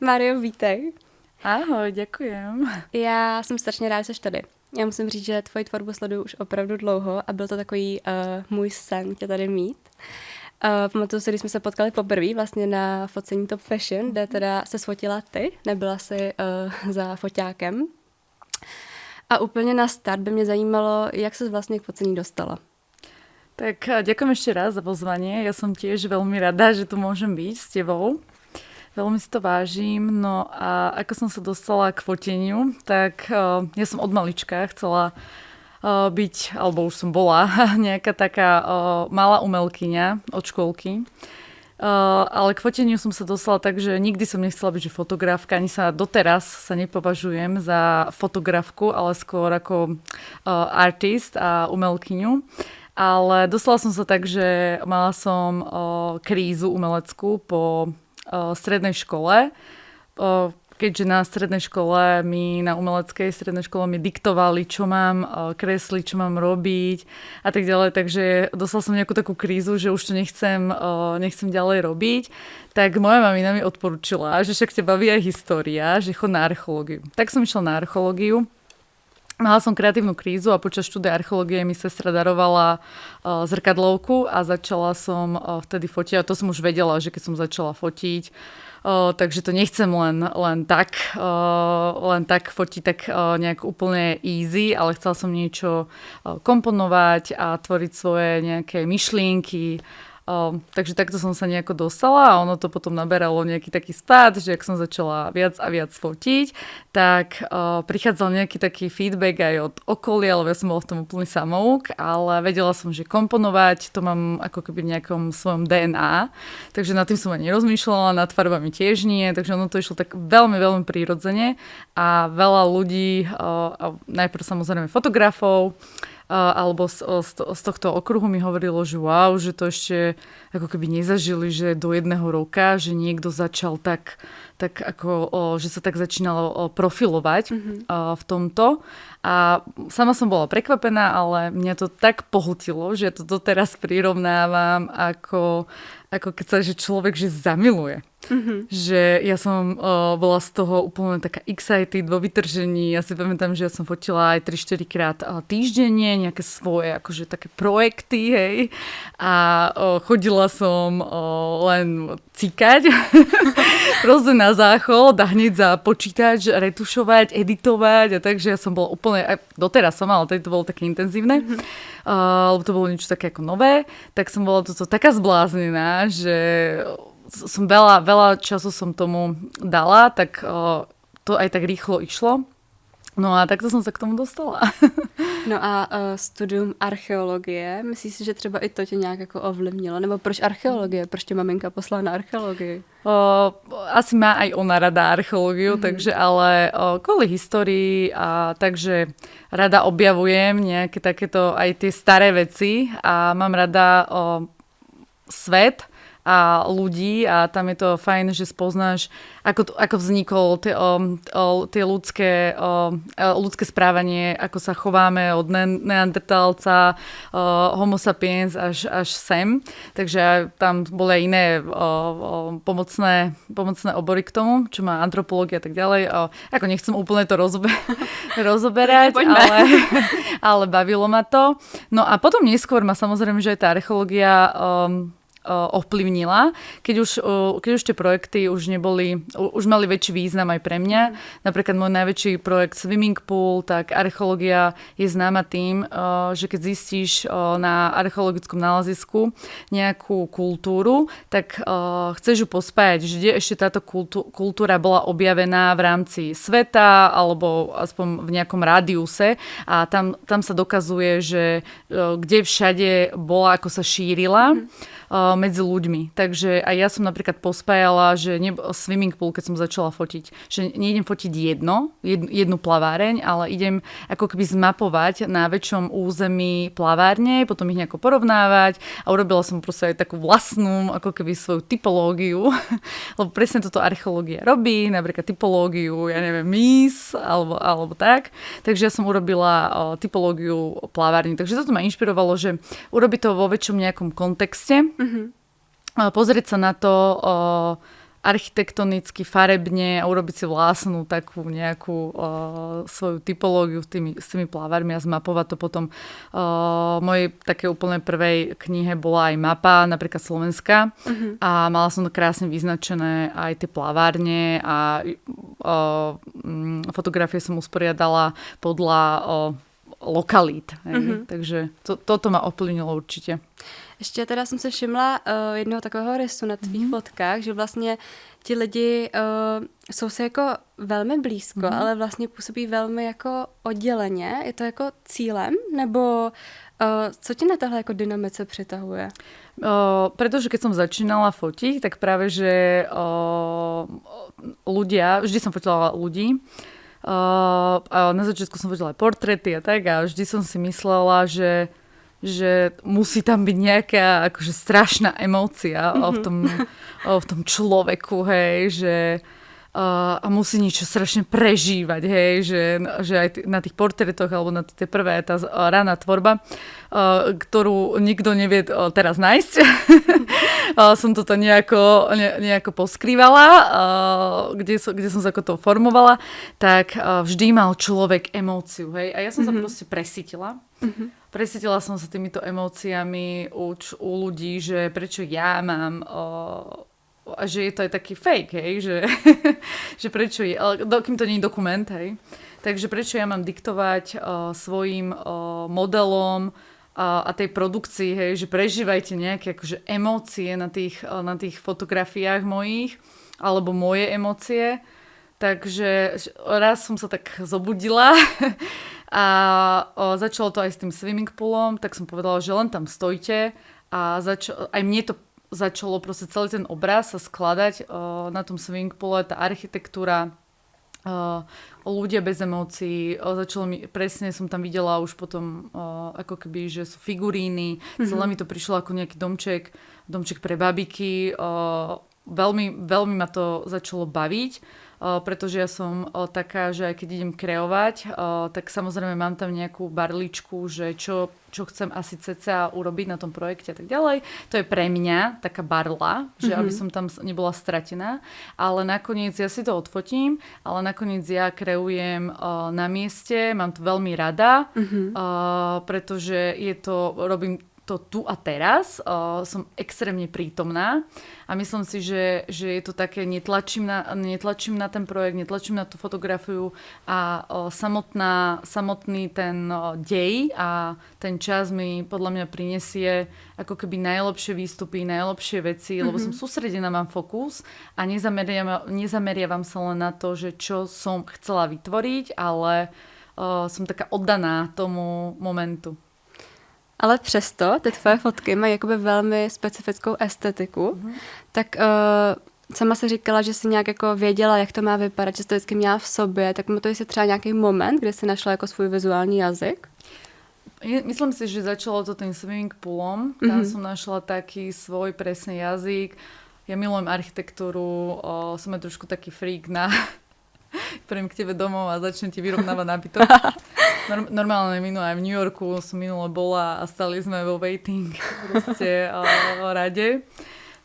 Mário, vítej. Ahoj, ďakujem. Já jsem strašně ráda, že jsi tady. Já musím říct, že tvoji tvorbu sleduju už opravdu dlouho a byl to takový můj sen tě tady mít. Pamatuju si, když jsme se potkali poprvé vlastně na focení Top Fashion, kde teda se sfotila ty, nebyla si za foťákem. A úplně na start by mě zajímalo, jak ses vlastně k focení dostala. Tak ďakujem ešte raz za pozvanie. Ja som tiež veľmi rada, že tu môžem byť s tebou. Veľmi si to vážim. No a ako som sa dostala k foteniu, tak ja som od malička chcela byť, alebo už som bola, nejaká taká malá umelkyňa od škôlky. Ale k foteniu som sa dostala tak, že nikdy som nechcela byť že fotografka, ani sa doteraz sa nepovažujem za fotografku, ale skôr ako artist a umelkyňu. Ale dostala som sa tak, že mala som krízu umeleckú po strednej škole, keďže na strednej škole na umeleckej strednej škole mi diktovali, čo mám kresliť, čo mám robiť a tak ďalej, takže dostala som nejakú takú krízu, že už to nechcem ďalej robiť, tak moja mamina mi odporúčila, že však ťa baví aj história, že chod na archeológiu. Tak som išla na archeológiu. Mala som kreatívnu krízu a počas štúdia archeológie mi sestra darovala zrkadlovku a začala som vtedy fotiť. A to som už vedela, že keď som začala fotiť, takže to nechcem len tak fotiť tak nejak úplne easy, ale chcela som niečo komponovať a tvoriť svoje nejaké myšlienky. Takže takto som sa nejako dostala a ono to potom naberalo nejaký taký spád, že ak som začala viac a viac fotiť, tak prichádzal nejaký taký feedback aj od okolia, lebo ja som bola v tom úplný samouk, ale vedela som, že komponovať to mám ako keby v nejakom svojom DNA, takže nad tým som ani nerozmýšľala, nad farbami tiež nie, takže ono to išlo tak veľmi, veľmi prirodzene a veľa ľudí, najprv samozrejme fotografov, alebo z tohto okruhu mi hovorilo, že wow, že to ešte ako keby nezažili, že do 1 roka, že niekto začal tak ako, že sa tak začínalo profilovať v tomto. A sama som bola prekvapená, ale mňa to tak pohltilo, že to doteraz prirovnávam ako keď sa že človek že zamiluje. Že ja som bola z toho úplne taká excited, vo vytržení. Ja si pamätám, že ja som fotila aj 3-4 krát týždenne, nejaké svoje akože také projekty, hej. A chodila som len cikať proste na záchod a hneď za počítač retušovať, editovať a takže ja som bola úplne, aj doteraz som, ale to bolo také intenzívne, lebo to bolo niečo také ako nové, tak som bola toto taká zbláznená, že som veľa času som tomu dala, tak to aj tak rýchlo išlo. No a takto som sa k tomu dostala. No a studium archeologie, myslíš si, že třeba i to tě nějak jako ovlivnilo? Nebo proč archeologie? Proč tě maminka poslala na archeologii? Asi má aj ona rada archeológiu, takže ale kvôli histórii a takže rada objavujem nejaké takéto aj tie staré veci a mám rada svet a ľudí a tam je to fajn, že spoznáš, ako vznikol tie ľudské správanie, ako sa chováme od neandertálca, homo sapiens až sem. Takže tam boli aj iné pomocné obory k tomu, čo má antropológia a tak ďalej. Ako nechcem úplne to rozoberať, ale bavilo ma to. No a potom neskôr ma samozrejme, že aj tá archeológia ovplyvnila, keď už tie projekty už mali väčší význam aj pre mňa. Napríklad môj najväčší projekt Swimming Pool, tak archeológia je známa tým, že keď zistíš na archeologickom nálezisku nejakú kultúru, tak chceš ju pospájať, že kde ešte táto kultúra bola objavená v rámci sveta alebo aspoň v nejakom rádiuse a tam sa dokazuje, že kde všade bola, ako sa šírila medzi ľuďmi. Takže aj ja som napríklad pospájala, že swimming pool, keď som začala fotiť, že neidem fotiť jednu plaváreň, ale idem ako keby zmapovať na väčšom území plavárne, potom ich nejako porovnávať a urobila som proste aj takú vlastnú, ako keby svoju typológiu, lebo presne toto archeológia robí, napríklad typológiu, ja neviem, mýs, alebo tak. Takže ja som urobila typológiu plavárny. Takže toto ma inšpirovalo, že urobiť to vo väčšom nejakom kontexte, pozrieť sa na to, architektonicky, farebne a urobiť si vlastnú takú nejakú svoju typológiu s tými plavármi a zmapovať to potom. Mojej také úplne prvej knihe bola aj mapa, napríklad Slovenska a mala som to krásne vyznačené aj tie plavárne a fotografie som usporiadala podľa lokalít. Takže toto ma ovplyvnilo určite. Ještě teda jsem se všimla jednoho takového rysu na tvých fotkách, že vlastně ti lidi jsou si jako velmi blízko, ale vlastně působí velmi jako odděleně. Je to jako cílem? Nebo co ti na tohle jako dynamice přitahuje? Pretože keď som začínala fotiť, tak práve, že ľudia, vždy som fotila ľudí, a na začiatku som fotila aj portréty a tak a vždy som si myslela, že musí tam byť nejaká akože strašná emócia v tom človeku, hej, že a musí niečo strašne prežívať, hej, že aj na tých portrétoch alebo na tej prvé, tá raná tvorba, ktorú nikto nevie teraz nájsť. Som toto nejako poskrývala, kde som sa ako to formovala, tak vždy mal človek emóciu, hej, a ja som sa proste presítila. Presítila som sa týmito emóciami u ľudí, že prečo ja mám a že je to aj taký fake, hej, že prečo je, ale kým to nie je dokument, hej, takže prečo ja mám diktovať svojim modelom a tej produkcii, hej, že prežívajte nejaké akože emócie na tých fotografiách mojich, alebo moje emócie, takže raz som sa tak zobudila a začalo to aj s tým swimming poolom, tak som povedala, že len tam stojte a aj mne to začalo proste celý ten obraz sa skladať na tom swimming poole, tá architektúra, ľudia bez emócií, presne som tam videla už potom ako keby, že sú figuríny, celé mi to prišlo ako nejaký domček pre babiky, veľmi, veľmi ma to začalo baviť, pretože ja som taká, že aj keď idem kreovať, tak samozrejme mám tam nejakú barličku, že čo chcem asi cca urobiť na tom projekte a tak ďalej. To je pre mňa taká barla, že aby som tam nebola stratená, ale nakoniec ja si to odfotím, ale nakoniec ja kreujem na mieste, mám to veľmi rada, pretože robím to tu a teraz, som extrémne prítomná a myslím si, že je to také, netlačím na ten projekt, netlačím na tú fotografiu a samotný ten dej a ten čas mi podľa mňa prinesie ako keby najlepšie výstupy, najlepšie veci, lebo som sústredená, mám fokus a nezameriavam sa len na to, že čo som chcela vytvoriť, ale som taká oddaná tomu momentu. Ale přesto ty tvoje fotky mají jakoby velmi specifickou estetiku, tak sama si říkala, že jsi nějak jako věděla, jak to má vypadat, že jsi to vždycky měla v sobě, tak pamatuješ si třeba nějaký moment, kde jsi našla jako svůj vizuální jazyk? Myslím si, že začalo to tým swimming poolom, tam som našla taký svoj presný jazyk. Ja milujem architektúru, som aj trošku taký freak na... Príjem k tebe domov a začnem ti vyrovnávať nábytok. Normálne minulé aj v New Yorku som minule bola a stali sme vo waiting proste rade.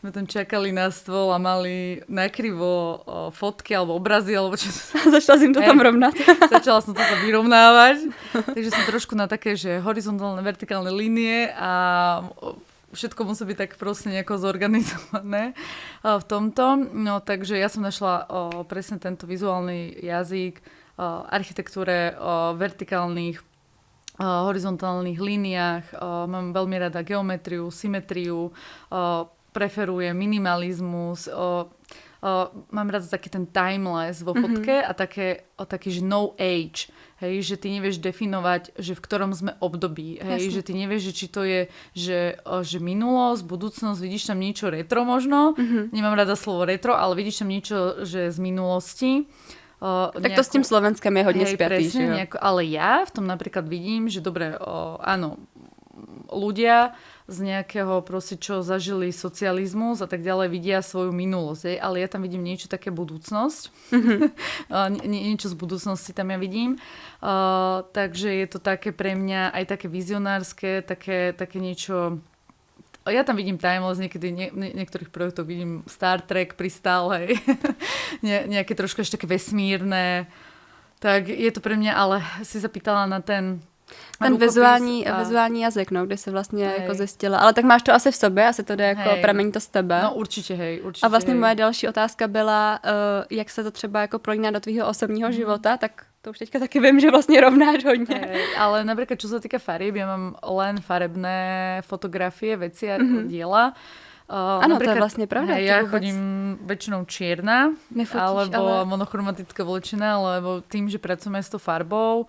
My tam čakali na stôl a mali nakrivo fotky alebo obrazy, alebo čo... Začala si im to tam rovnať. Začala som to vyrovnávať. Takže som trošku na také, že horizontálne, vertikálne línie a všetko musí byť tak proste nejako zorganizované v tomto. No, takže ja som našla presne tento vizuálny jazyk architektúre, vertikálnych, horizontálnych líniách. Mám veľmi rada geometriu, symetriu, preferujem minimalizmus. Mám rada taký ten timeless vo fotke a taký, že no age. Hej, že ty nevieš definovať, že v ktorom sme období. Hej, že ty nevieš, že či to je že minulosť, budúcnosť, vidíš tam niečo retro možno. Nemám rada slovo retro, ale vidíš tam niečo, že z minulosti. Tak to s tým Slovenskem je hodne spiatý. Presne, ale ja v tom napríklad vidím, že dobre, áno, ľudia z nejakého proste, čo zažili socializmus a tak ďalej, vidia svoju minulosť, ale ja tam vidím niečo také budúcnosť. Niečo z budúcnosti tam ja vidím. Takže je to také pre mňa aj také vizionárske, také niečo ja tam vidím timeless, niekedy niektorých projektov vidím Star Trek pristal, hej. Nejaké trošku ešte také vesmírne. Tak je to pre mňa, ale si zapýtala na ten vizuální jazyk, no, kde se vlastně jako zjistila. Ale tak máš to asi v sobě, asi to jde jako pramení to z tebe. No určitě, hej, určitě. A vlastně moje další otázka byla, jak se to třeba jako prolíná do tvýho osobního života, tak to už teďka taky vím, že vlastně rovnáš hodně. Ale napríklad, čo sa týka farieb, ja mám len farebné fotografie, veci a diela. Ano, to je vlastně pravda. Ja chodím väčšinou čierna, alebo monochromatická vlečina, lebo tým, že pracujeme s tou farbou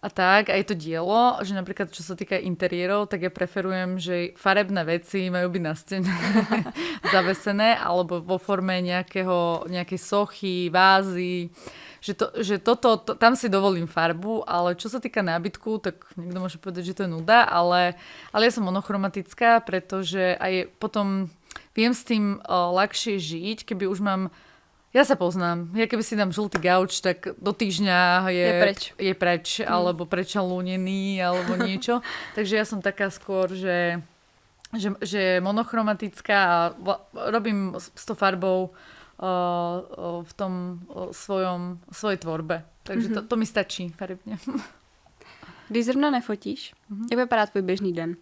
a tak, aj to dielo, že napríklad, čo sa týka interiérov, tak ja preferujem, že farebné veci majú byť na stene zavesené, alebo vo forme nejakej sochy, vázy, že tam si dovolím farbu, ale čo sa týka nábytku, tak niekto môže povedať, že to je nuda, ale ja som monochromatická, pretože aj potom viem s tým ľahšie žiť, keby už mám. Ja sa poznám. Ja keby si dám žltý gauč, tak do týždňa je preč alebo prečalúnený, alebo niečo. Takže ja som taká skôr, že monochromatická a robím s tou farbou v tom svojej tvorbe. Takže to mi stačí farebne. Když zrovna nefotíš, jak vypadá tvůj běžný den?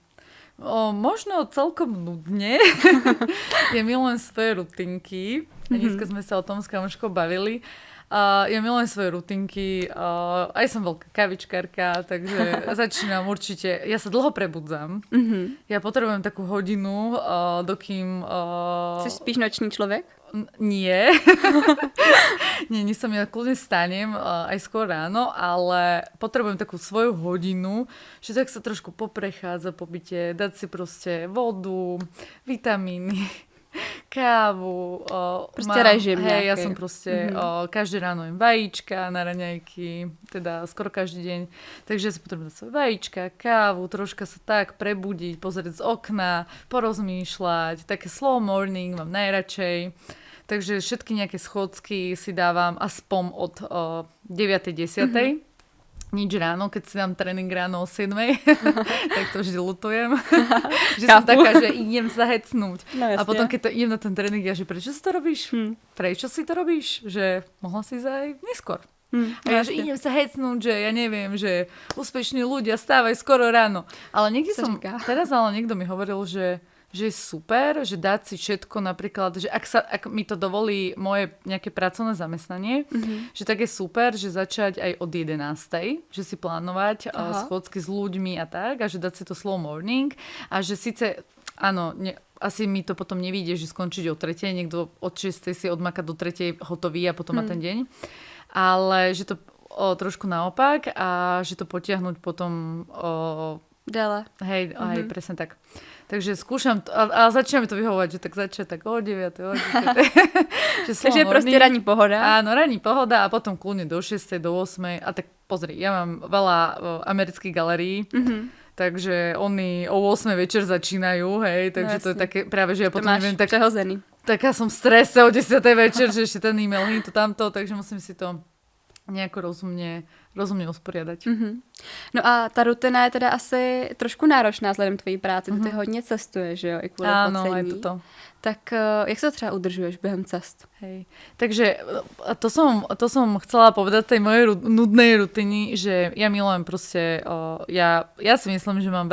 Možno celkom nudne. Ja milujem svoje rutinky. Dneska sme sa o tom s kamoškou bavili. Ja milujem svoje rutinky. Aj som veľká kavičkárka, takže začínam určite. Ja sa dlho prebudzam. Ja potrebujem takú hodinu, dokým. Si spíš noční človek? Nie. Nie som, ja kľudne stanem aj skôr ráno, ale potrebujem takú svoju hodinu, že tak sa trošku poprechádza po byte, dať si proste vodu, vitamíny, kávu. Proste režim nejaký. Hej, ja som proste každé ráno jem vajíčka na raňajky, teda skoro každý deň. Takže ja si potrebujem dať svoje vajíčka, kávu, troška sa tak prebudiť, pozrieť z okna, porozmýšľať. Také slow morning mám najradšej. Takže všetky nejaké schôdzky si dávam aspoň od 9:10. Nič ráno, keď si dám tréning ráno o 7, tak to vždy lutujem. Že som taká, že idem sa hecnúť. No, a potom, keď to idem na ten tréning, ja že prečo si to robíš? Prečo si to robíš? Že mohla si ísť aj neskôr. A ja, že idem sa hecnúť, že ja neviem, že úspešní ľudia stávajú skoro ráno. Ale niekde teraz niekto mi hovoril, že je super, že dať si všetko napríklad, že ak mi to dovolí moje nejaké pracovné zamestnanie, že tak je super, že začať aj od 11:00, že si plánovať schôdzky s ľuďmi a tak, a že dať si to slow morning a že síce, áno, asi mi to potom nevíde, že skončiť o 3:00, niekto od 6:00 si odmaka do 3:00 hotový a potom má ten deň, ale že to trošku naopak a že to potiahnuť potom Dele. Hej, presne tak. Takže skúšam to, a začína mi to vyhovovať, že tak začať tak o 9:00, o 10:00. Takže je proste ranní pohoda. Áno, ranní pohoda a potom kľudne do 6:00, do 8:00. A tak pozri, ja mám veľa amerických galérií, takže oni o 8:00 večer začínajú, hej, takže to je také, práve, že ja potom neviem, tak prehozený. Taká som v strese o 10:00 večer, že ešte ten e-mail, to tamto, takže musím si to nejako rozumne usporiadať. No a ta rutina je teda asi trošku náročná vzhledem tvojí práci. Ty hodně cestuješ, že jo, i kvůli focení. Áno, aj toto. Tak jak sa to třeba udržuješ během cest? Hej. Takže to som chcela povedať tej mojej nudnej rutiny, že ja milujem proste, ja si myslím, že mám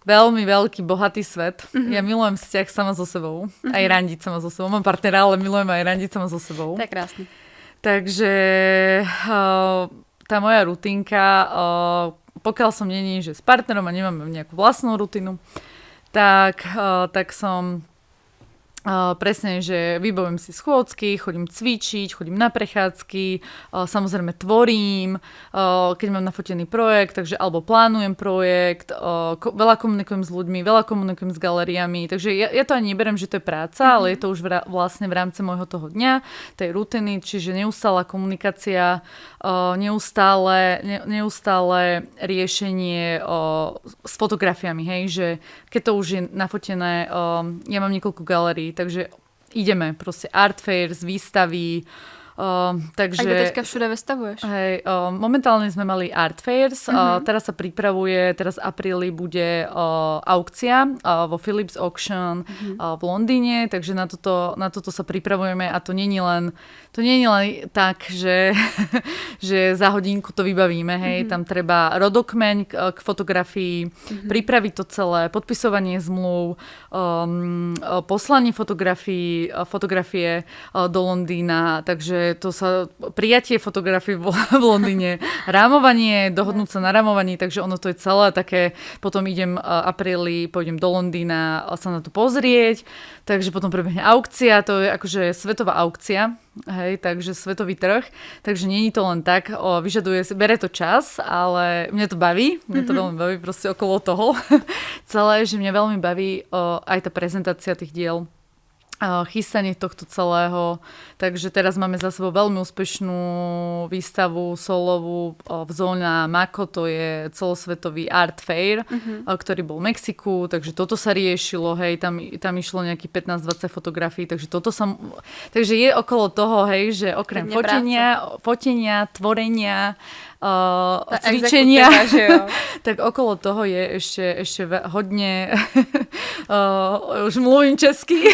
veľmi veľký, bohatý svet. Ja milujem vzťah sama so sebou. Aj randiť sama so sebou. Mám partnera, ale milujem aj randiť sama so sebou. To je krásne. Takže tá moja rutinka, pokiaľ som není, že s partnerom a nemám nejakú vlastnú rutinu, tak som presne, že vybavujem si schôdzky, chodím cvičiť, chodím na prechádzky, samozrejme tvorím, keď mám nafotený projekt, takže alebo plánujem projekt, veľa komunikujem s ľuďmi, veľa komunikujem s galériami, takže ja to ani neberiem, že to je práca, ale je to už vlastne v rámci môjho toho dňa, tej rutiny, čiže neustála komunikácia, neustále riešenie s fotografiami, hej, že keď to už je nafotené, ja mám niekoľko galérií, takže ideme proste art fairs, výstavy, Takže, a kde teďka všude vystavuješ? Hej, momentálne sme mali Art Fairs, teraz sa pripravuje, teraz v apríli bude aukcia vo Philips Auction v Londýne, takže na toto sa pripravujeme a to nie je len tak, že, že za hodinku to vybavíme, hej, tam treba rodokmeň k fotografii, pripraviť to celé, podpisovanie zmluv, poslanie fotografie do Londýna, takže to sa prijatie fotografií v Londýne, rámovanie, dohodnúť sa na rámovaní, takže ono to je celé také, potom idem v apríli, pôjdem do Londýna sa na to pozrieť, takže potom prebehne aukcia, to je akože svetová aukcia, hej, takže svetový trh, takže nie je to len tak, bere to čas, ale mňa to baví, mňa to veľmi baví proste okolo toho celé, že mňa veľmi baví aj tá prezentácia tých diel, chystanie tohto celého. Takže teraz máme za sebou veľmi úspešnú výstavu solovú v zóne Mako, to je celosvetový Art Fair, ktorý bol v Mexiku, takže toto sa riešilo, hej, tam išlo nejakých 15-20 fotografií, takže takže je okolo toho, hej, že okrem fotenia, tvorenia, cvičenia, tak okolo toho je ešte hodne už mluvím česky.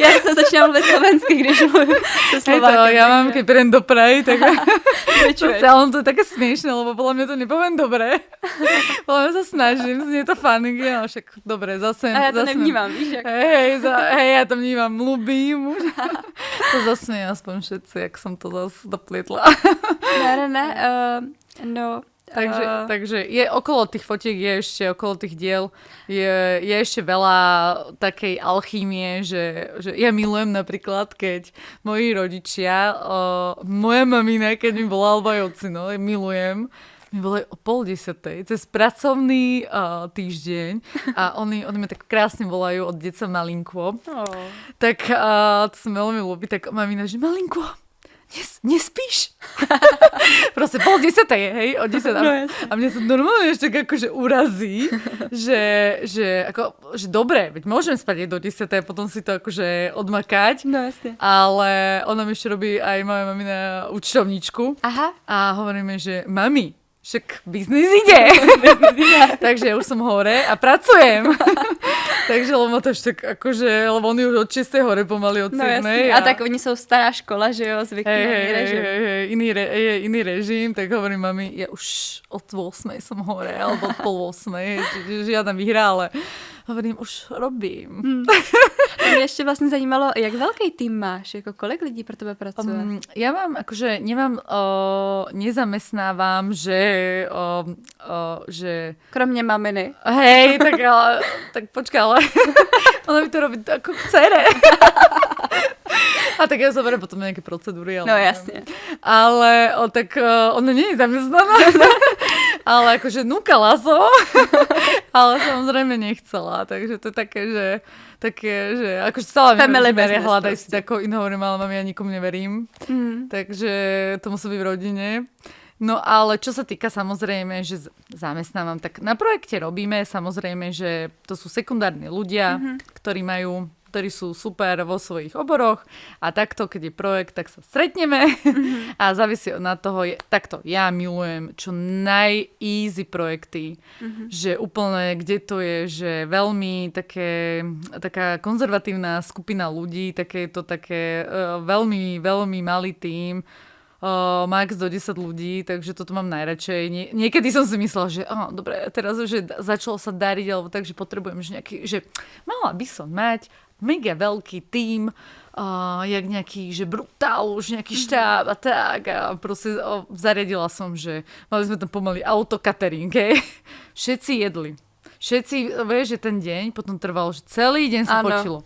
Ja som začínala mluvit slovensky, když mluvím so Slovákem. Ja mám, keď prídem do Prahy, tak to je také smiešné, lebo podľa mňa to nepoviem dobre. Podľa mňa sa snažím, znie to funny, no však dobre, zase. A ja to nevnímam, víš? Hej, ja to vnímam, mluvím. To zasmie aspoň všetci, jak som to zase doplietla. Takže je okolo tých fotiek, okolo tých diel je ešte veľa takej alchýmie, že ja milujem napríklad, keď moji rodičia, moja mamina, keď mi volá, alebo aj ocino, milujem, mi volajú o 9:30 cez pracovný týždeň a oni mi tak krásne volajú od deca Malinko. Tak to som veľmi ľúbi, tak mamina, že Malinko, nespíš? Proste 9:30 je, hej, o 10. A mňa to normálne ešte tak akože urazí, že dobre, veď môžem spať aj do 10 a potom si to akože odmakať. No jasne. Ale ona mi ešte robí aj moja mamina účtovníčku. Aha. A hovoríme, že mami, však biznis ide. Takže ja už som hore a pracujem. Takže lebo to ešte tak akože, lebo oni už od 6. hore pomaly od 7. No, a tak oni sú stará škola, že jo, zvyklí na iný režim. Iný režim, tak hovorím mami, ja už od 8. som hore, alebo od 7:30, žiadna výhra, ale hovorím, už robím. Mě ještě vlastně zajímalo, jak velký tým máš, jako kolik lidí pro tebe pracuje? Ja mám, akože nezamestnávam, že kromě maminy. Hej, tak počkaj, ale ona mi to robí ako dcere. A tak ja zoberiem potom nejaké procedúry. Ale, no jasne. Ale tak ona nie je zamestnaná. Ale akože núkala som. Ale samozrejme nechcela. Takže to je také, že akože stále family business, hľadaj si takého iného, hovorím, ale mami, ja nikomu neverím. Takže to musí byť v rodine. No ale čo sa týka samozrejme, že zamestnávam, tak na projekte robíme samozrejme, že to sú sekundárni ľudia, ktorí sú super vo svojich oboroch a takto, keď je projekt, tak sa stretneme a závisí na toho, takto, ja milujem čo naj-easy projekty, že úplne, kde to je, že veľmi taká konzervatívna skupina ľudí, také veľmi, veľmi malý tím, max do 10 ľudí, takže toto mám najradšej. Niekedy som si myslela, že dobre, teraz už začalo sa dariť, alebo tak, že potrebujem že mala by som mať mega veľký tím, jak nejaký, že brutál, už nejaký štáb a tak. A proste zariadila som, že mali sme tam pomaly autocatering, hej. Všetci jedli. Všetci, vieš, že ten deň potom trval, že celý deň sa počilo.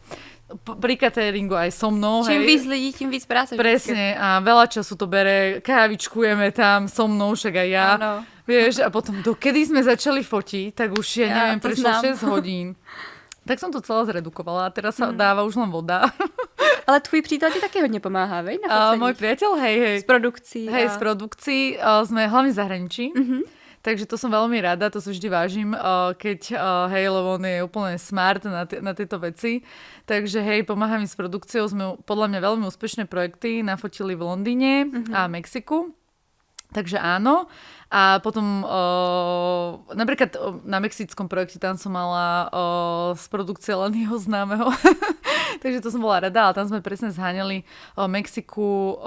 Pri cateringu aj so mnou. Čím víc lidí, tím víc práce. Presne, a veľa času to bere, kávičkujeme tam so mnou, však aj ja. Áno. Vieš, a potom dokedy sme začali fotiť, tak už neviem, prešlo 6 hodín. Tak som to celé zredukovala a teraz sa dáva už len voda. Ale tvůj přítel ti taky hodně pomáhá, vej? Môj priateľ, hej. Z produkcií. Hej, z produkcií. Sme hlavne v zahraničí. Takže to som veľmi rada, to si vždy vážim, keď hej, lebo on je úplne smart na tieto veci. Takže hej, pomáha mi s produkciou, sme podľa mňa veľmi úspešné projekty nafotili v Londýne a Mexiku. Takže áno. A potom napríklad na mexickom projekte tam som mala z produkcie len jeho známeho. Takže to som bola rada, ale tam sme presne zháňali Mexiku,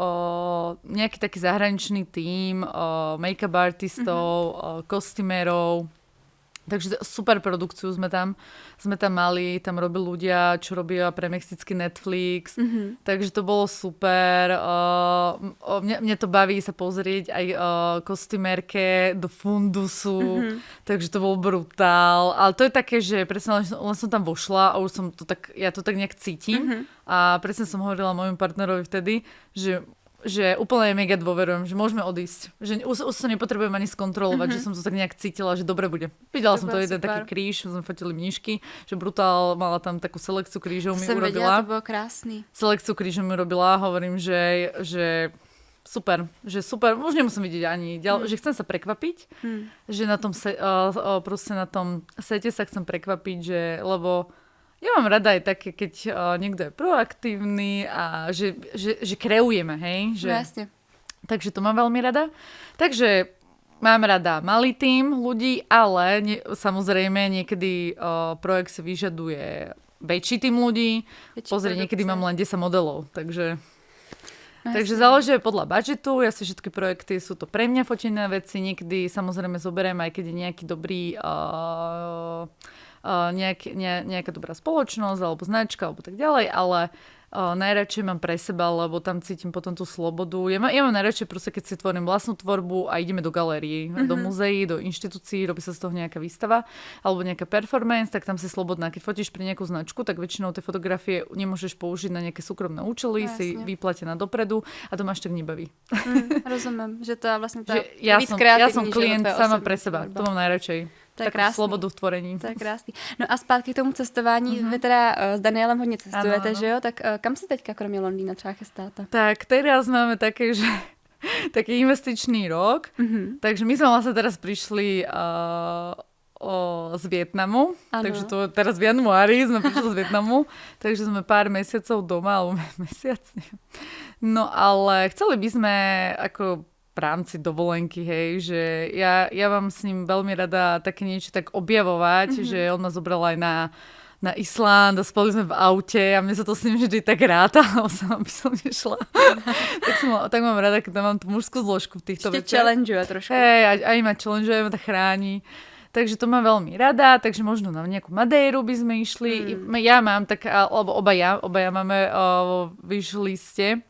nejaký taký zahraničný tím, make-up artistov, kostymérov. Takže super produkciu sme tam mali, tam robili ľudia, čo robia pre mexický Netflix, takže to bolo super. Mne to baví sa pozrieť aj kostymérke do fundusu, takže to bol brutál. Ale to je také, že presne len som tam vošla a už som to tak, ja to tak nejak cítim a presne som hovorila môjmu partnerovi vtedy, že úplne mega dôverujem, že môžeme odísť. Že už sa nepotrebujem ani skontrolovať, že som to tak nejak cítila, že dobre bude. Videla som to jeden taký kríž, sme fotili mníšky, že brutál, mala tam takú selekciu krížov mi urobila. Vedela, to bolo krásny. Selekciu krížov mi urobila, hovorím, že super, už nemusím vidieť ani ďalej, že chcem sa prekvapiť, že na tom proste na tom sete sa chcem prekvapiť, lebo ja mám rada aj také, keď niekto je proaktívny a že kreujeme, hej? Jasne. Takže to mám veľmi rada. Takže mám rada malý tím ľudí, ale samozrejme niekedy projekt si vyžaduje väčší tím ľudí. Pozri, niekedy mám len 10 modelov, takže záleží podľa budžetu. Ja si všetky projekty sú to pre mňa fotené veci. Niekedy samozrejme zoberiem, aj keď je nejaký dobrý nejaká dobrá spoločnosť alebo značka alebo tak ďalej, ale najradšej mám pre seba, lebo tam cítim potom tú slobodu. Ja mám najradšej proste, keď si tvorím vlastnú tvorbu a ideme do galérií, do muzeí, do inštitúcií, robí sa z toho nejaká výstava alebo nejaká performance, tak tam si slobodná. Keď fotíš pre nejakú značku, tak väčšinou tie fotografie nemôžeš použiť na nejaké súkromné účely, si vyplatená dopredu a to máš tak nebaví. Rozumiem, že to je vlastne tá ja som klient sama pre seba, to mám najradšej. Takú slobodu v tvorení. To je krásný. No a zpátky k tomu cestování. Vy teda s Danielem hodně cestujete, že jo? Tak kam se teďka kromě Londýna třeba chystáte? Tak teraz máme také, že taký investičný rok. Takže my sme vlastne teraz prišli z Vietnamu. Ano. Takže to teraz v januári sme prišli z Vietnamu. Takže sme pár mesiacov doma, alebo mesiac. No ale chceli by sme ako v rámci dovolenky, hej, že ja mám s ním veľmi rada také niečo tak objavovať, že on ma zobral aj na Island a spali sme v aute a mne sa to s ním vždy tak ráta, ale sama by som nešla. tak mám rada, keď tam mám tú mužskú zložku v týchto veciach. Ešte challengeuje trošku. Hej, aj ma challengeuje, ma to chráni. Takže to mám veľmi rada, takže možno na nejakú Madeiru by sme išli. Ja mám tak, alebo obaja máme vyšli ste.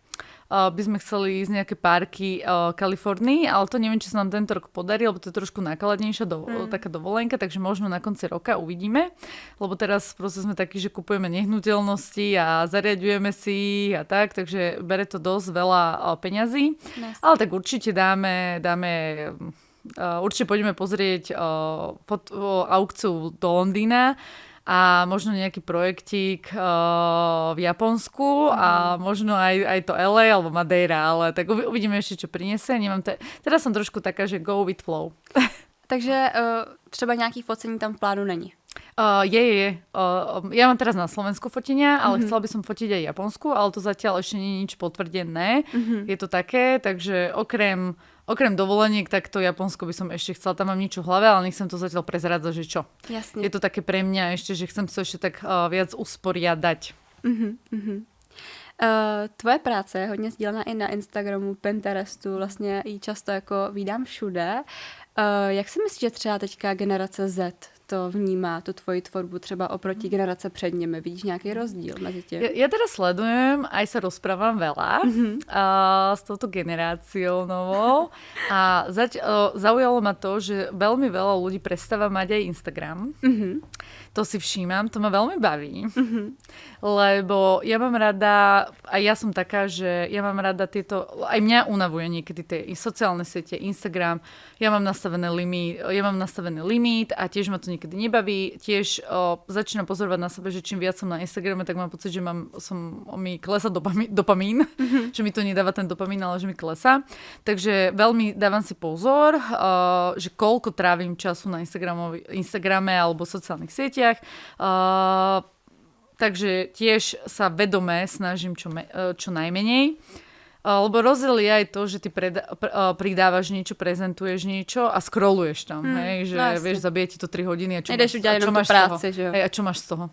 By sme chceli ísť nejaké parky Kalifornii, ale to neviem, či sa nám tento rok podarí, lebo to je trošku nákladnejšia taká dovolenka, takže možno na konci roka uvidíme, lebo teraz proste sme takí, že kupujeme nehnuteľnosti a zariadujeme si a tak, takže bere to dosť veľa peňazí, ale tak určite určite pôjdeme pozrieť aukciu do Londýna a možno nejaký projektík v Japonsku a možno aj to LA alebo Madeira, ale tak uvidíme ešte, čo prinesie. Teraz som trošku taká, že go with flow. Takže třeba nějaký focení tam v plánu není? Je. Ja mám teraz na Slovensku fotenia, ale chcela by som fotiť aj Japonsku, ale to zatiaľ ešte nie je nič potvrdené. Je to také, takže okrem dovoleniek, tak to Japonsko by som ešte chcela. Tam mám niečo v hlave, ale nechcem to zatiaľ prezrádzať, že čo. Jasne. Je to také pre mňa ešte, že chcem sa ešte tak viac usporiadať. Tvoje práce je hodně sdílená i na Instagramu, Pinterestu, vlastně ji často jako vídám všude. Jak si myslíš, že třeba teďka generace Z to vnímá, tu tvoji tvorbu třeba oproti generace před nimi? Vidíš nějaký rozdíl mezi tím? Ja teraz sledujem, aj sa rozprávam veľa s touto generáciou novou a zaujalo ma to, že veľmi veľa ľudí prestáva mať aj Instagram. To si všímam, to ma veľmi baví. Lebo ja mám rada, a ja som taká, že ja mám rada tieto, aj mňa unavuje niekedy tie sociálne siete, Instagram, ja mám nastavený limit a tiež ma to niekedy nebaví. Tiež začínam pozorovať na sebe, že čím viac som na Instagrame, tak mám pocit, že mi klesa dopamín, že mi to nedáva ten dopamín, ale že mi klesá. Takže veľmi dávam si pozor, že koľko trávim času na Instagrame alebo sociálnych sieťach. Takže tiež sa vedome snažím čo najmenej. Lebo rozdiel je aj to, že ty pridávaš niečo, prezentuješ niečo a scrolluješ tam. Hej, že vieš, zabije ti to 3 hodiny a čo máš z toho? A čo máš z toho?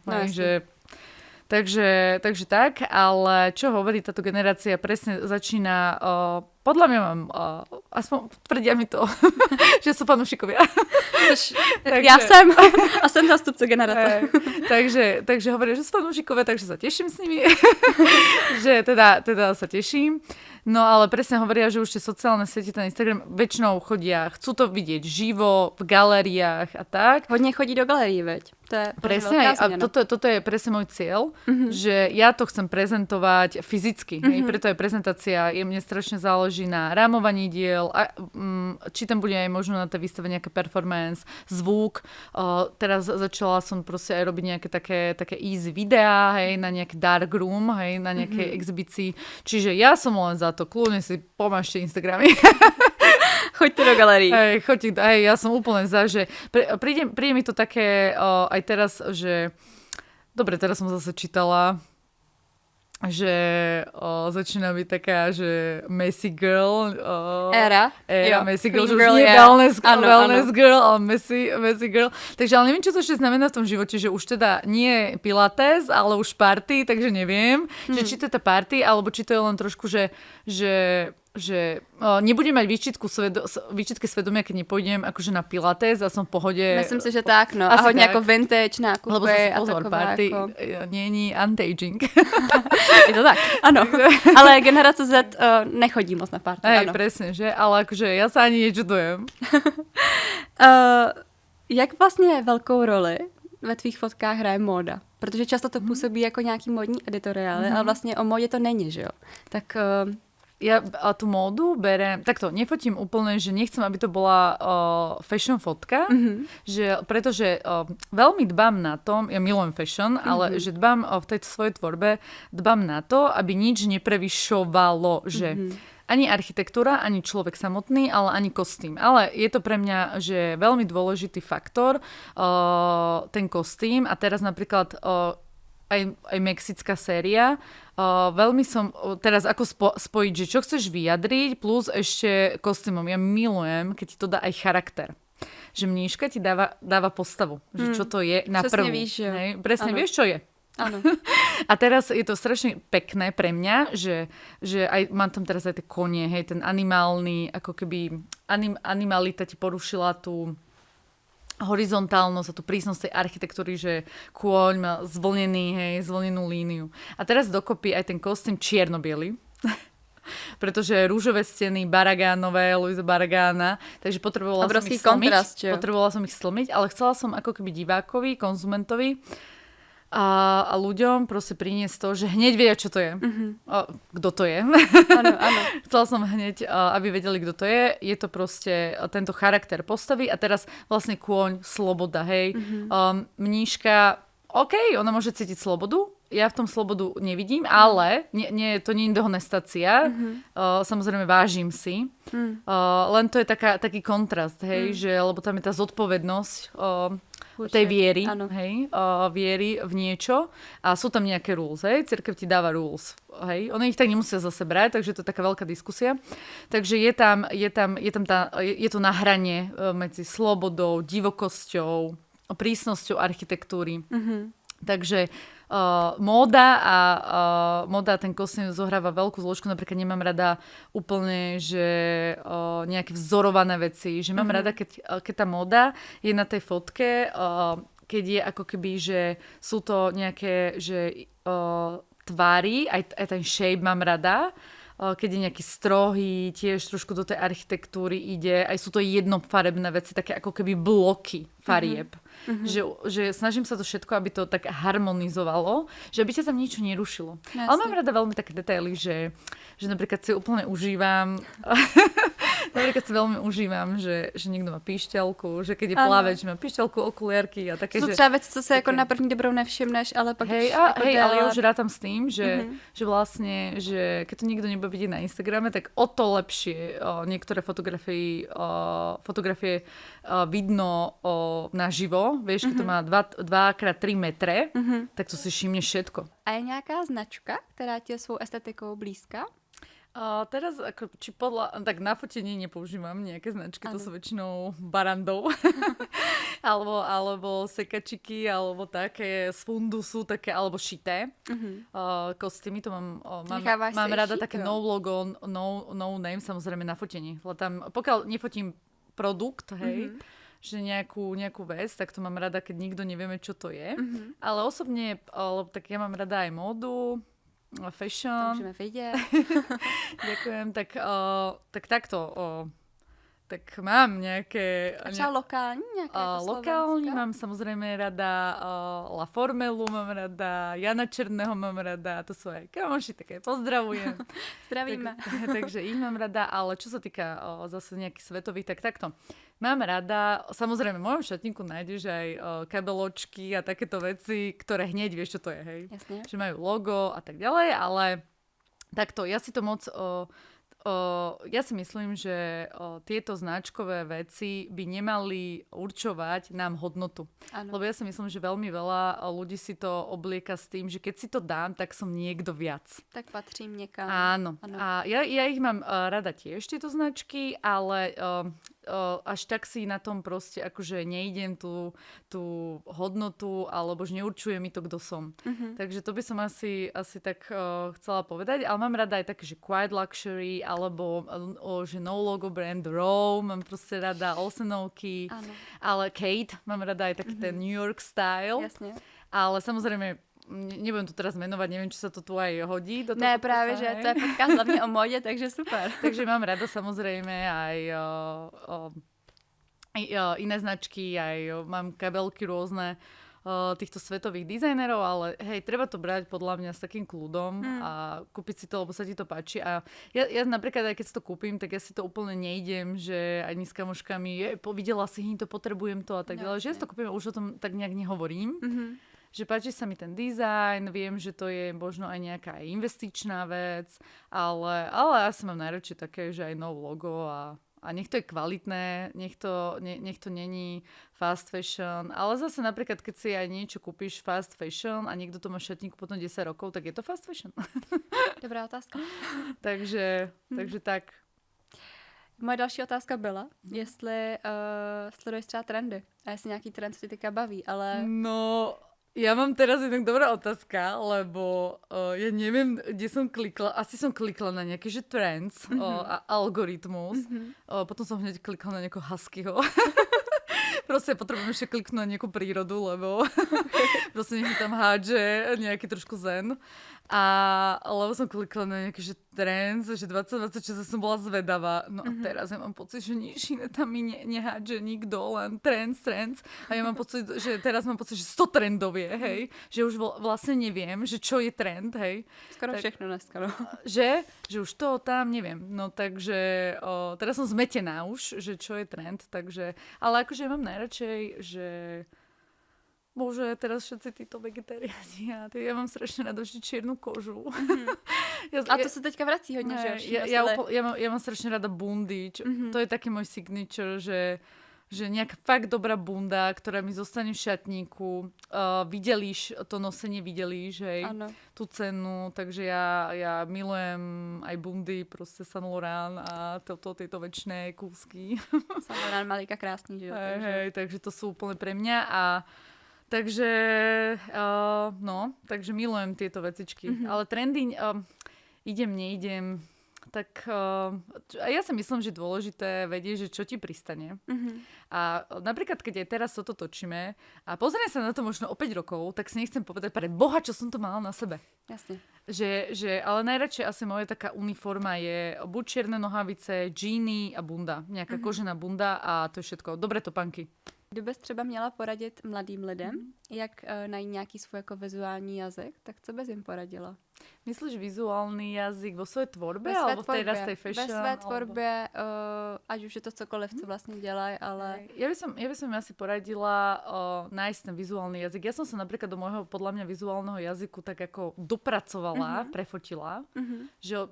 Takže tak, ale čo hovorí táto generácia, presne začína, podľa mňa mám, aspoň tvrdia mi to, že sú fanúšikovia. Ja som a som zástupca generácie. Takže hovoria, že sú fanúšikovia, takže sa teším s nimi, že teda sa teším. No ale presne hovoria, že už tie sociálne siete, ten Instagram väčšinou chodia, chcú to vidieť živo, v galériách a tak. Hodne chodí do galérií, veď. To je presne, a toto je presne môj cieľ, že ja to chcem prezentovať fyzicky. Preto aj prezentácia, mne strašne záleží na rámovaní diel, či tam bude aj možno na tej výstave nejaké performance, zvuk. Teraz začala som proste aj robiť nejaké také easy videá, hej, na nejaký dark room, hej, na nejakej exhibícii. Čiže ja som len za to, kľudne si pomášte Instagramy. Choďte do galérií. Ja som úplne za, že príde mi to také aj teraz, že dobre, teraz som zase čítala, že začína byť taká, že messy girl. Éra messy girl, že už nie wellness girl, ale messy girl. Takže ale neviem, čo to ešte znamená v tom živote, že už teda nie pilates, ale už party, takže neviem, že či to je tá party, alebo či to je len trošku, že nebudem mať výčitky svedomia, keď nepôjdem akože na pilates a som v pohode. Myslím si, že tak, no. A hodne ako vintage nákupy. Lebo pozor, party nie anti-aging. Je to tak, áno. Ale generácia Z nechodí moc na party. Presne, že? Ale akože ja sa ani nečudujem. Jak vlastně velkou roli ve tvých fotkách hraje móda? Protože často to působí jako nějaký modní editoriály, ale vlastně o módě to není, že jo? Tak... Ja tú módu berem, takto, nefotím úplne, že nechcem, aby to bola fashion fotka, pretože veľmi dbám na tom, ja milujem fashion, ale že dbám v tejto svojej tvorbe, dbám na to, aby nič neprevyšovalo, že ani architektúra, ani človek samotný, ale ani kostým. Ale je to pre mňa, že veľmi dôležitý faktor, ten kostým, a teraz napríklad aj mexická séria. Veľmi som teraz ako spojiť, že čo chceš vyjadriť, plus ešte kostýmom. Ja milujem, keď ti to dá aj charakter. Že mníška ti dáva postavu. Že čo to je na prvú. Presne víš, že? Presne vieš, čo je. Áno. A teraz je to strašne pekné pre mňa, že aj mám tam teraz aj tie konie, hej, ten animálny, ako keby animalita ti porušila tú horizontálnosť a tú prísnosť tej architektúry, že kôň má zvlnenú líniu. A teraz dokopy aj ten kostým čierno-biely, pretože rúžové steny, Baragánové, Luisa Baragána, takže potrebovala som ich slmiť, ale chcela som ako keby divákovi, konzumentovi a ľuďom proste priniesť to, že hneď vedia, čo to je. Kto to je. Áno. Chcela som hneď, aby vedeli, kto to je. Je to proste tento charakter postavy a teraz vlastne kôň, sloboda, hej. Mníška, OK, ona môže cítiť slobodu. Ja v tom slobodu nevidím, ale to nie je dehonestácia. Samozrejme vážim si. Len to je taký kontrast, hej, že, lebo tam je tá zodpovednosť tej viery, hej, viery v niečo a sú tam nejaké rules, hej, cirkev ti dáva rules, hej, oni ich tak nemusia zase brať, takže to je taká veľká diskusia, takže je to nahranie medzi slobodou, divokosťou, prísnosťou architektúry, takže móda a ten kostým zohráva veľkú zložku. Napríklad nemám rada úplne, že nejaké vzorované veci. Že mám rada, keď tá móda je na tej fotke, keď je ako keby, že sú to nejaké že tvári, aj ten shape mám rada. keď je nejaký strohý, tiež trošku do tej architektúry ide. Aj sú to jednofarebné veci, také ako keby bloky farieb. Že snažím sa to všetko, aby to tak harmonizovalo, že aby ťa tam niečo nerušilo. Jasne. Ale mám rada veľmi také detaily, že napríklad si úplne užívam napríklad si veľmi užívam, že niekto má píšťalku, že keď je pláveč, má píšťalku, okuliarky a také, to třeba věci, co se jako na první dobrou nevšimneš, ale pak hej, jako ale ja už rátam s tým, že vlastne, že keď to nikto nebude vidieť na Instagrame, tak o to lepšie niektoré fotografie vidno naživo. Vieš, keď to má 2x3 metre, tak to si všimne všetko. A je nějaká značka, která ti je svou estetikou blízka? Teraz, ako, či tak na fotení nepoužívam nejaké značky, to sú väčšinou barandov, alebo sekačiky, alebo také z fundusu, také, alebo šité kostýmy, to mám rada také no logo, no name, samozrejme na fotení. Pokiaľ nefotím produkt, hej, že nejakú vec, tak to mám rada, keď nikto nevieme, čo to je. Ale osobne, tak ja mám rada aj módu, fashion. To můžeme vidět. Ďakujem. Tak takto. Tak mám nejaké... A třeba lokální? Lokální mám samozrejme rada La Formelu, mám rada Jana Černého, mám rada, to sú aj kamoši, také pozdravujem. Zdravíme. Takže ich mám rada, ale čo sa týka zase nejakých svetových, tak takto. Mám rada, samozrejme, v mojom šatníku nájdeš aj kabeločky a takéto veci, ktoré hneď vieš, čo to je, hej. Jasne. Že majú logo a tak ďalej, ale takto, ja si to moc... ja si myslím, že tieto značkové veci by nemali určovať nám hodnotu. Ano. Lebo ja si myslím, že veľmi veľa ľudí si to oblieka s tým, že keď si to dám, tak som niekto viac. Tak patrím niekam. Áno. A ja ich mám rada tiež, tieto značky, ale až tak si na tom proste akože nejdem tú hodnotu, alebo že neurčuje mi to, kto som. Takže to by som asi tak chcela povedať. Ale mám rada aj také, že quiet luxury, alebo že no logo brand Raw, mám proste rada Olsenovky, ale Kate, mám rada aj taký ten New York style. Jasne. Ale samozrejme, nebudem to teraz menovať, neviem, či sa to tu aj hodí do toho. Ne, práve, že to je podcast hlavne o móde, takže super. Takže mám rada samozrejme aj iné značky, aj mám kabelky rôzne týchto svetových dizajnerov, ale hej, treba to brať podľa mňa s takým kľudom a kúpiť si to, lebo sa ti to páči. A ja napríklad, aj keď si to kúpim, tak ja si to úplne nejdem, že ani s kamoškami, videla si, to potrebujem to a tak ďalej. Že ja si to kúpim a už o tom tak nejak nehovorím. Že páči sa mi ten dizajn, viem, že to je možno aj nejaká investičná vec, ale ja si mám najradšej také, že aj no logo a nech to je kvalitné, nech to není fast fashion, ale zase napríklad, keď si aj niečo kúpiš fast fashion a niekto to má v šatníku potom 10 rokov, tak je to fast fashion. Dobrá otázka. takže tak. Moje další otázka byla, jestli sleduješ třeba trendy a jestli nějaký trend, co ti teďka baví, ale... No... Ja mám teraz jednak dobrá otázka, lebo ja neviem, kde som klikla. Asi som klikla na nejaký, že trends a algoritmus. Potom som hneď klikla na nejakého huskyho. Proste potrebujem ešte kliknúť na nejakú prírodu, lebo proste nech mi tam hádže nejaký trošku zen. Lebo som klikla na nejaký, že trends, že 2026 som bola zvedavá. No a teraz ja mám pocit, že nič iné tam mi nehádže nikto, len trends. A ja mám pocit, že teraz mám pocit, že 100 trendov je, hej. Že už vlastne neviem, že čo je trend, hej. Skoro tak, všechno dneska, no. Že už to tam neviem. No takže teraz som zmetená už, že čo je trend, takže... Ale akože ja mám najradšej, že... Bože, teraz všetci títo vegetariáni. Ja mám strašne rado čiernu kožu. A to sa teďka vrací hodne, že? Ja mám strašne rada bundy. To je taký môj signature, že nejaká fakt dobrá bunda, ktorá mi zostane v šatníku. Videlíš, to nosenie videlíš, hej, tú cenu. Takže ja milujem aj bundy, proste Saint Laurent a tieto večné kúsky. Saint Laurent malíka krásný, že jo? Hej, takže to sú úplne pre mňa a takže, takže milujem tieto vecičky. Ale trendy, idem, neidem, tak ja si myslím, že je dôležité vedieť, že čo ti pristane. A napríklad, keď aj teraz toto točíme a pozriem sa na to možno o 5 rokov, tak si nechcem povedať pre Boha, čo som to mala na sebe. Jasne. Ale najradšej asi moje taká uniforma je buď čierne nohavice, džíny a bunda. Nejaká kožená bunda a to je všetko. Dobré topánky. Kdybys třeba měla poradit mladým lidem, jak najít nějaký svůj jako vizuální jazyk, tak co bys jim poradila? Myslíš vizuálny jazyk vo svojej tvorbe? Ve své alebo tvorbě, v tej raz tej fashion? ve své tvorbě, ať už je to cokoliv, co vlastně dělají, ale... Ja by som asi poradila nájsť ten vizuálny jazyk. Ja som sa napríklad do môjho, podľa mňa, vizuálneho jazyku tak ako dopracovala, prefotila,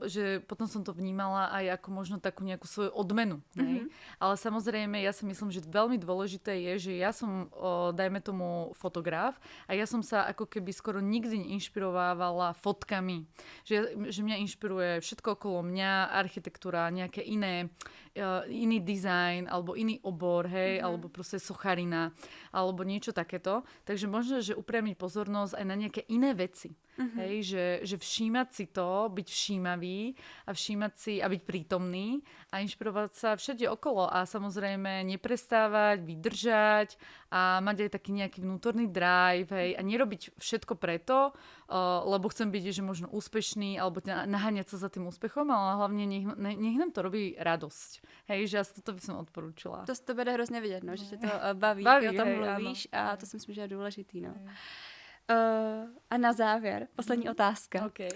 že potom som to vnímala aj ako možno takú nejakú svoju odmenu. Ale samozrejme, ja si myslím, že veľmi dôležité je, že ja som, dajme tomu, fotograf a ja som sa ako keby skoro nikdy neinšpirovávala fotkami. Že mňa inšpiruje všetko okolo mňa, architektúra, nejaké iný dizajn, alebo iný obor, hej, alebo proste socharina, alebo niečo takéto. Takže možno, že upriamiť pozornosť aj na nejaké iné veci. Hej, že všímať si to, byť všímavý a všímať si a byť prítomný a inšpirovať sa všade okolo a samozrejme neprestávať, vydržať a mať aj taký nejaký vnútorný drive, hej, a nerobiť všetko preto, lebo chcem byť, že možno úspešný alebo naháňať sa za tým úspechom, ale hlavne nech nám to robí radosť. Hej, že asi toto by som odporúčila. To z tebe jde hrozně vidět, no, že tě to baví, o tom mluvíš a to si myslím, že je důležitý. No. A na závěr, poslední otázka. Okay.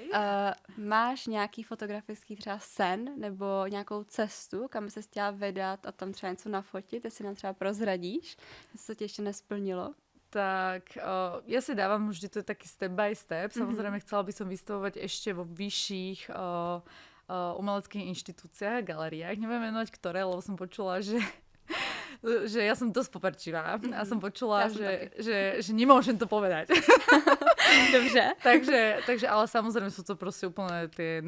Máš nějaký fotografický třeba sen nebo nějakou cestu, kam by se chtěla vydat a tam třeba něco nafotit, jestli nám třeba prozradíš, jestli to tě ještě nesplnilo? Tak ja si dávam vždy to taký step by step. Samozrejme, chcela by som vystavovať ešte vo vyšších umeleckých inštitúciách a galériách. Neviem menovať ktoré, lebo som počula, že ja som dosť poperčivá a som počula, že nemôžem to povedať. Dobře. takže, ale samozrejme sú to proste úplne tie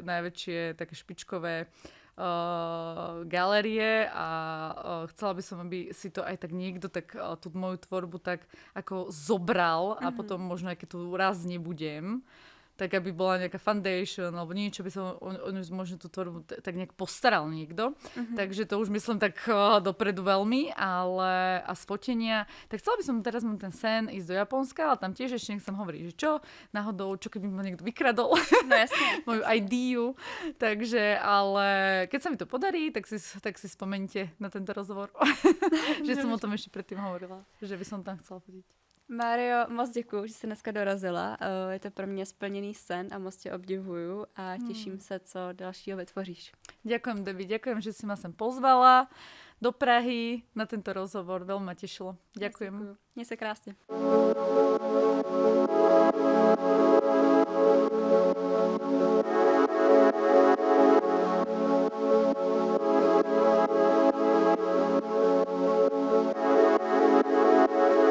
najväčšie také špičkové galérie a chcela by som, aby si to aj tak niekto tak tú moju tvorbu tak ako zobral a potom možno, aj keď tu raz nebudem, tak aby bola nejaká foundation alebo niečo, by som možno tú tvorbu tak nejak postaral niekto. Takže to už myslím tak dopredu veľmi, ale a z fotenia, tak chcela by som teraz mám ten sen ísť do Japonska, ale tam tiež ešte nechcem hovoriť, že čo náhodou, čo keby ma niekto vykradol no, jasne, moju ideu. Takže, ale keď sa mi to podarí, tak si spomeňte na tento rozhovor, že som o tom ešte predtým hovorila, že by som tam chcela chodiť. Mário, moc děkuju, že jsi dneska dorazila. Je to pro mě splněný sen a moc tě obdivuju a těším se, co dalšího vytvoříš. Ďakujem, Debbie, ďakujem, že si ma sem pozvala do Prahy na tento rozhovor. Veľmi ma tešilo. Ďakujem. Měj se krásně.